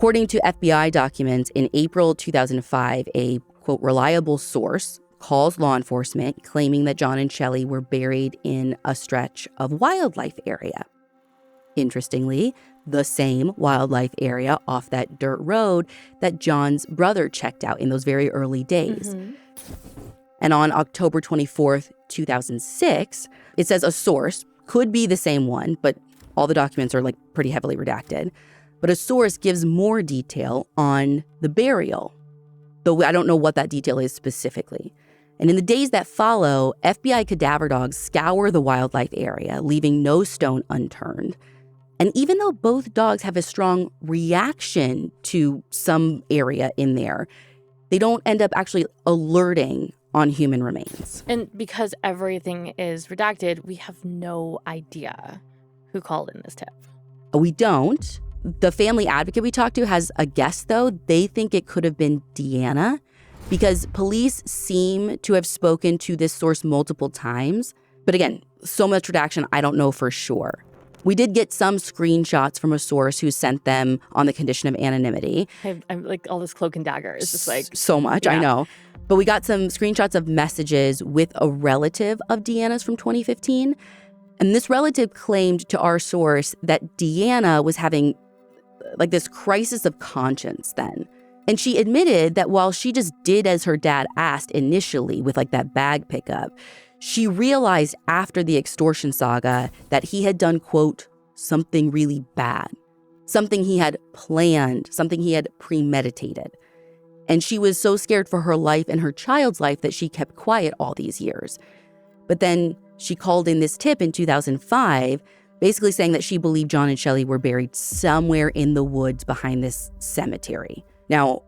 According to FBI documents, in April 2005, a, quote, reliable source calls law enforcement claiming that John and Shelly were buried in a stretch of wildlife area. Interestingly, the same wildlife area off that dirt road that John's brother checked out in those very early days. Mm-hmm. And on October 24th, 2006, it says a source, could be the same one, but all the documents are like pretty heavily redacted. But a source gives more detail on the burial, though I don't know what that detail is specifically. And in the days that follow, FBI cadaver dogs scour the wildlife area, leaving no stone unturned. And even though both dogs have a strong reaction to some area in there, they don't end up actually alerting on human remains. And because everything is redacted, we have no idea who called in this tip. We don't. The family advocate we talked to has a guess, though. They think it could have been Deanna because police seem to have spoken to this source multiple times. But again, so much redaction, I don't know for sure. We did get some screenshots from a source who sent them on the condition of anonymity. I'm like, all this cloak and dagger is just like... So much, yeah. I know. But we got some screenshots of messages with a relative of Deanna's from 2015. And this relative claimed to our source that Deanna was having like this crisis of conscience then. And she admitted that while she just did as her dad asked initially with like that bag pickup, she realized after the extortion saga that he had done, quote, something really bad, something he had planned, something he had premeditated. And she was so scared for her life and her child's life that she kept quiet all these years. But then she called in this tip in 2005, basically saying that she believed John and Shelly were buried somewhere in the woods behind this cemetery. Now,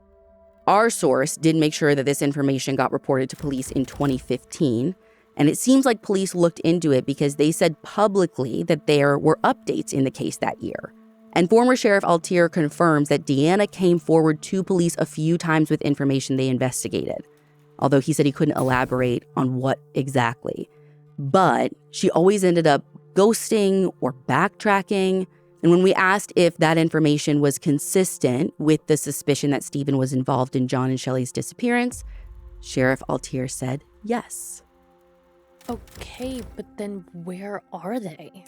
our source did make sure that this information got reported to police in 2015. And it seems like police looked into it because they said publicly that there were updates in the case that year. And former Sheriff Altier confirms that Deanna came forward to police a few times with information they investigated, although he said he couldn't elaborate on what exactly. But she always ended up ghosting or backtracking. And when we asked if that information was consistent with the suspicion that Stephen was involved in John and Shelly's disappearance, Sheriff Altier said yes. Okay, but then where are they?